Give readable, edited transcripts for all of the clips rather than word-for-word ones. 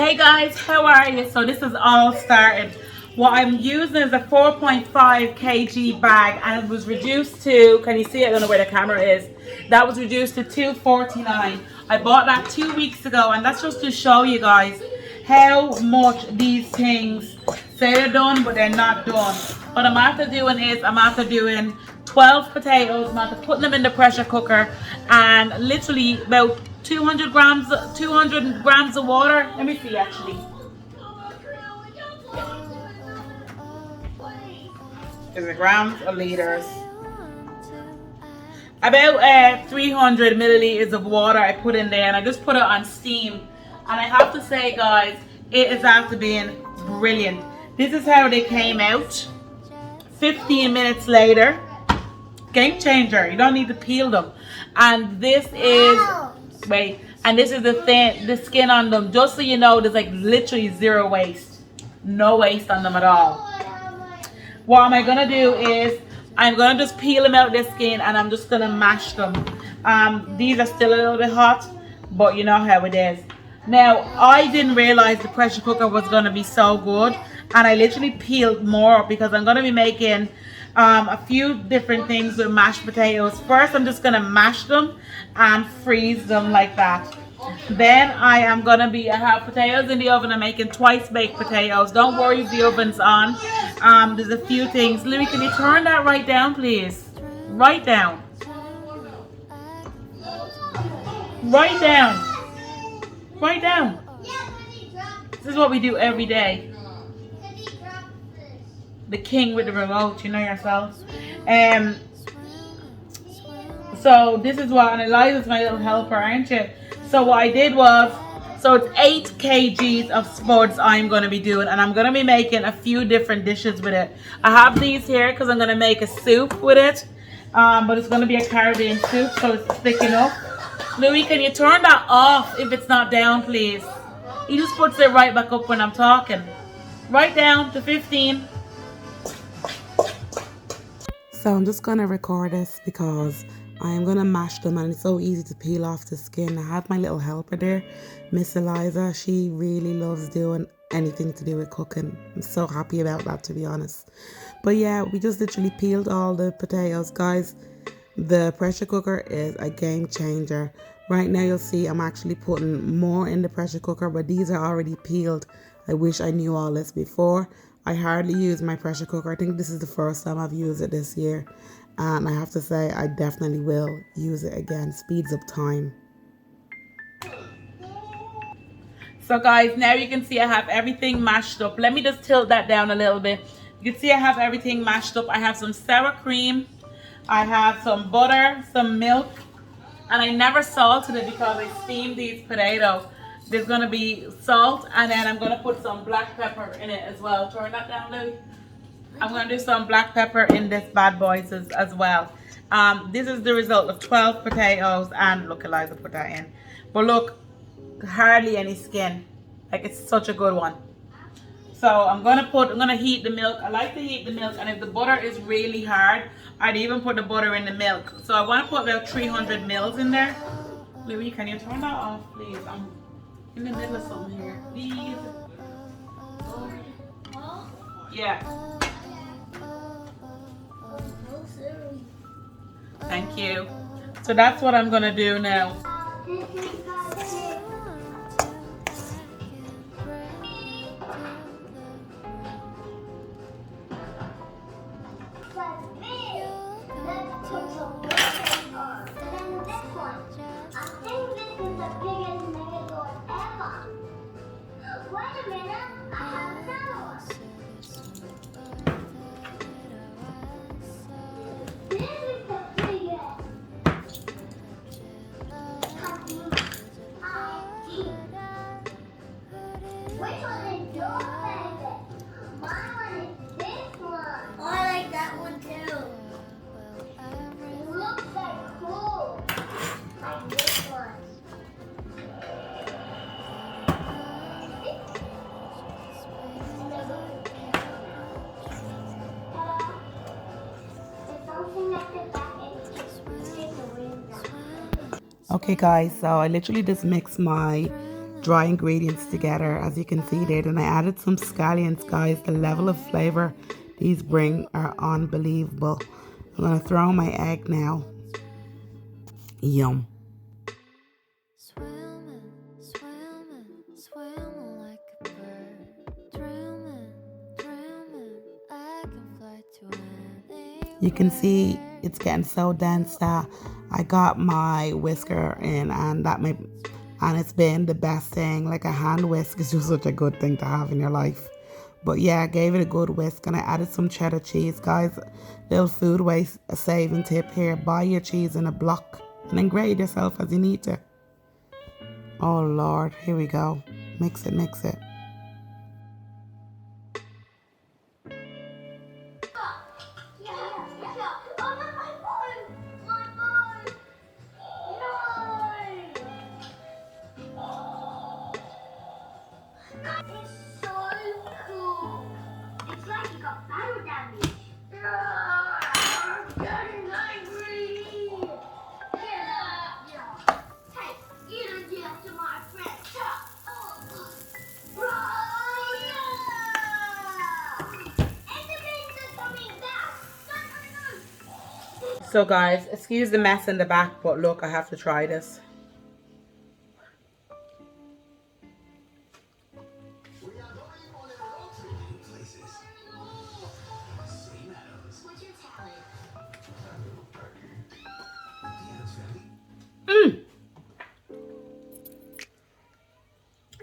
Hey guys, how are you? So this is all started. What I'm using is a 4.5 kg bag, and it was reduced to, can you see it? I don't know where the camera is. That was reduced to $2.49. I bought that 2 weeks ago, and that's just to show you guys how much these things say they're done, but they're not done. What I'm after doing is, I'm after doing 12 potatoes. I'm after putting them in the pressure cooker, and literally about 200 grams of water. Let me see actually. Is it grams or liters? About 300 milliliters of water I put in there, and I just put it on steam. And I have to say, guys, it is after being brilliant. This is how they came out 15 minutes later. Game changer. You don't need to peel them. And this is, wait, and this is the skin on them. Just so you know, there's like literally zero waste. No waste on them at all. What am I gonna do is I'm gonna just peel them out their skin, and I'm just gonna mash them. These are still a little bit hot, but you know how it is. Now, I didn't realize the pressure cooker was gonna be so good, and I literally peeled more because I'm gonna be making a few different things with mashed potatoes. First, I'm just gonna mash them and freeze them like that. Then I have potatoes in the oven. I'm making twice baked potatoes. Don't worry if the oven's on. There's a few things. Louis, can you turn that right down, please? Right down. Right down. Right down. This is what we do every day. The king with the remote, you know yourself. So this is what, and Eliza's my little helper, aren't you? So what I did was, so it's 8 kgs of spuds I'm going to be doing, and I'm going to be making a few different dishes with it. I have these here because I'm going to make a soup with it, but it's going to be a Caribbean soup, so it's sticking up. Louis, can you turn that off if it's not down, please? He just puts it right back up when I'm talking. Right down to 15. So I'm just going to record this because I am going to mash them, and it's so easy to peel off the skin. I have my little helper there, Miss Eliza. She really loves doing anything to do with cooking. I'm so happy about that, to be honest. But yeah, we just literally peeled all the potatoes. Guys, the pressure cooker is a game changer. Right now you'll see I'm actually putting more in the pressure cooker, but these are already peeled. I wish I knew all this before. I hardly use my pressure cooker. I think this is the first time I've used it this year. And I have to say, I definitely will use it again. Speeds up time. So guys, now you can see I have everything mashed up. Let me just tilt that down a little bit. You can see I have everything mashed up. I have some sour cream. I have some butter, some milk. And I never salted it because I steamed these potatoes. There's going to be salt, and then I'm going to put some black pepper in it as well. Turn that down, Louis. I'm going to do some black pepper in this bad boy as well. This is the result of 12 potatoes, and look, Eliza put that in. But look, hardly any skin. Like, it's such a good one. So I'm going to heat the milk. I like to heat the milk, and if the butter is really hard, I'd even put the butter in the milk. So I want to put about 300 mils in there. Louis, can you turn that off, please? I'm in the middle of something here. Please. Yeah. Thank you. So that's what I'm going to do now. Okay guys, so I literally just mixed my dry ingredients together, as you can see there. And I added some scallions, guys. The level of flavor these bring are unbelievable. I'm gonna throw my egg now. Yum. Swimming, swimming, swimming like a bird. Dreaming, dreaming, I can fly to anywhere. You can see it's getting so dense that I got my whisker in, and it's been the best thing. Like, a hand whisk is just such a good thing to have in your life. But yeah, I gave it a good whisk, and I added some cheddar cheese, guys. Little food waste saving tip here: buy your cheese in a block and then grate yourself as you need to. Oh Lord, here we go. Mix it, mix it. It's so cool. It's like you got battle damage. I'm getting angry. Hey, you don't do that to my friend. Endermans are coming back. No. So guys, excuse the mess in the back, but look, I have to try this.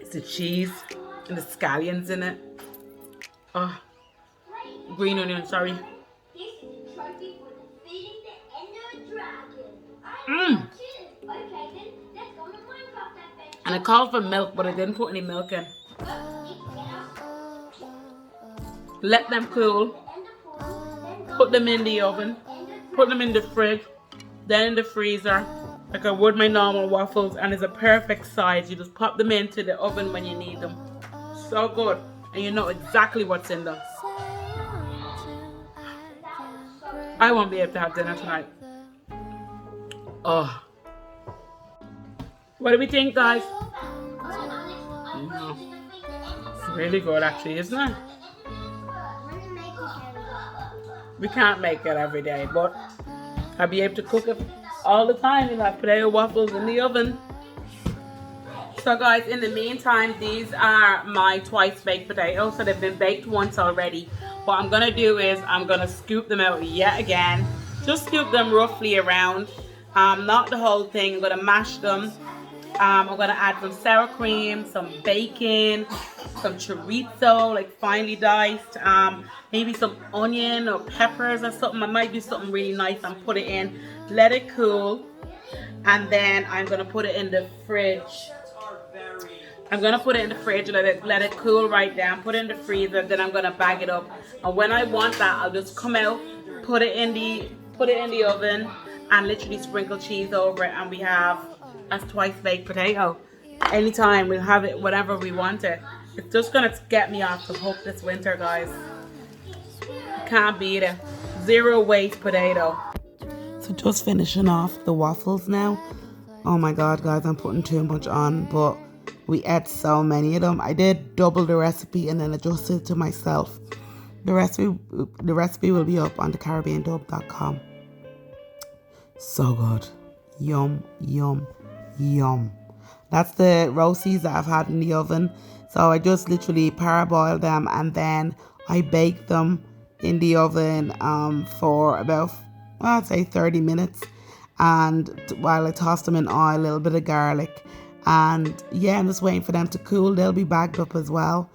It's the cheese and the scallions in it. Oh, green onion, sorry. This is a trophy for defeating the Ender Dragon. I want it. Okay, then let's go on a Minecraft adventure. And I called for milk, but I didn't put any milk in. Let them cool. Put them in the oven. Put them in the fridge. Then in the freezer, like I would my normal waffles, and it's a perfect size. You just pop them into the oven when you need them. So good. And you know exactly what's in them. I won't be able to have dinner tonight. Oh. What do we think, guys? It's really good, actually, isn't it? We can't make it every day, but I'll be able to cook it all the time. You'll have potato waffles in the oven. So guys, in the meantime, these are my twice baked potatoes. So they've been baked once already. What I'm gonna do is I'm gonna scoop them out yet again. Just scoop them roughly around. Not the whole thing. I'm gonna mash them. I'm gonna add some sour cream, some bacon, some chorizo, like finely diced, maybe some onion or peppers or something. I might do something really nice and put it in. Let it cool, and then I'm gonna put it in the fridge. I'm gonna put it in the fridge, let it cool right down. Put it in the freezer. Then I'm gonna bag it up. And when I want that, I'll just come out, put it in the oven, and literally sprinkle cheese over it, and we have a twice baked potato. Anytime we'll have it whenever we want it. It's just gonna get me off the hook this winter, guys. Can't beat it. Zero waste potato. So just finishing off the waffles now. Oh my god, guys, I'm putting too much on, but we ate so many of them. I did double the recipe and then adjusted to myself. The recipe will be up on thecaribbeandub.com. So good. Yum, yum, yum. That's the roasties that I've had in the oven. So I just literally parboiled them, and then I baked them in the oven for about, well, I'd say 30 minutes. And while I tossed them in oil, a little bit of garlic. And yeah, I'm just waiting for them to cool. They'll be bagged up as well.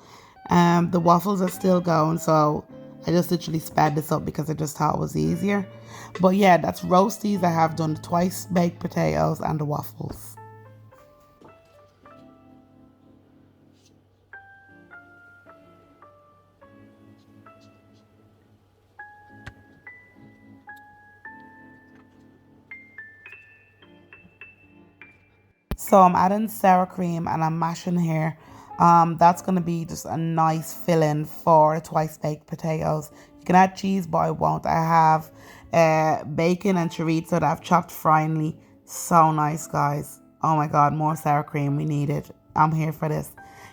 The waffles are still going, so I just literally sped this up because I just thought it was easier. But yeah, that's roasties. I have done the twice baked potatoes and the waffles. So I'm adding sour cream and I'm mashing here. That's going to be just a nice filling for the twice baked potatoes. You can add cheese, but I won't. I have bacon and chorizo that I've chopped finely. So nice, guys. Oh my god, more sour cream. We need it. I'm here for this.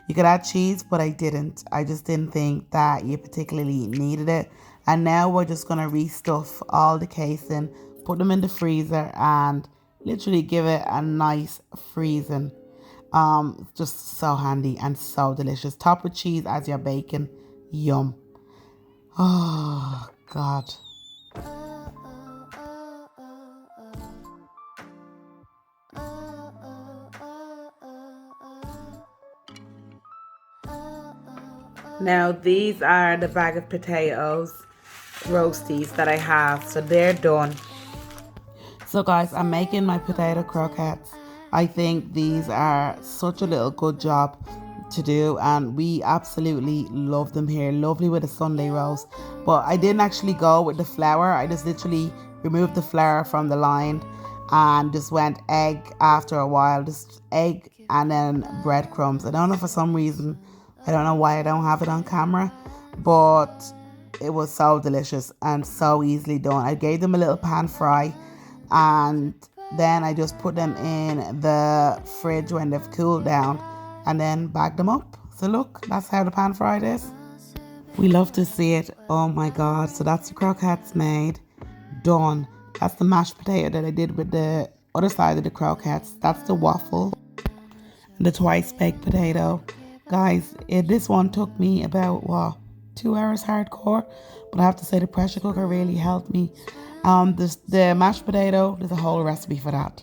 You could add cheese, but I didn't. I just didn't think that you particularly needed it. And now we're just going to restuff all the casing, put them in the freezer, and literally give it a nice freezing. Just so handy and so delicious. Top with cheese as your bacon. Yum. Oh, God. Now these are the bag of potatoes, roasties that I have. So they're done. So guys, I'm making my potato croquettes. I think these are such a little good job to do, and we absolutely love them here. Lovely with a Sunday roast. But I didn't actually go with the flour. I just literally removed the flour from the line and just went egg after a while. Just egg and then breadcrumbs. I don't know, for some reason, I don't know why I don't have it on camera, but it was so delicious and so easily done. I gave them a little pan fry, and then I just put them in the fridge when they've cooled down and then bagged them up. So look, that's how the pan fried is. We love to see it. Oh my God. So that's the croquettes made. Done. That's the mashed potato that I did with the other side of the croquettes. That's the waffle. The twice baked potato. Guys, this one took me about, 2 hours hardcore. But I have to say the pressure cooker really helped me. The mashed potato, there's a whole recipe for that.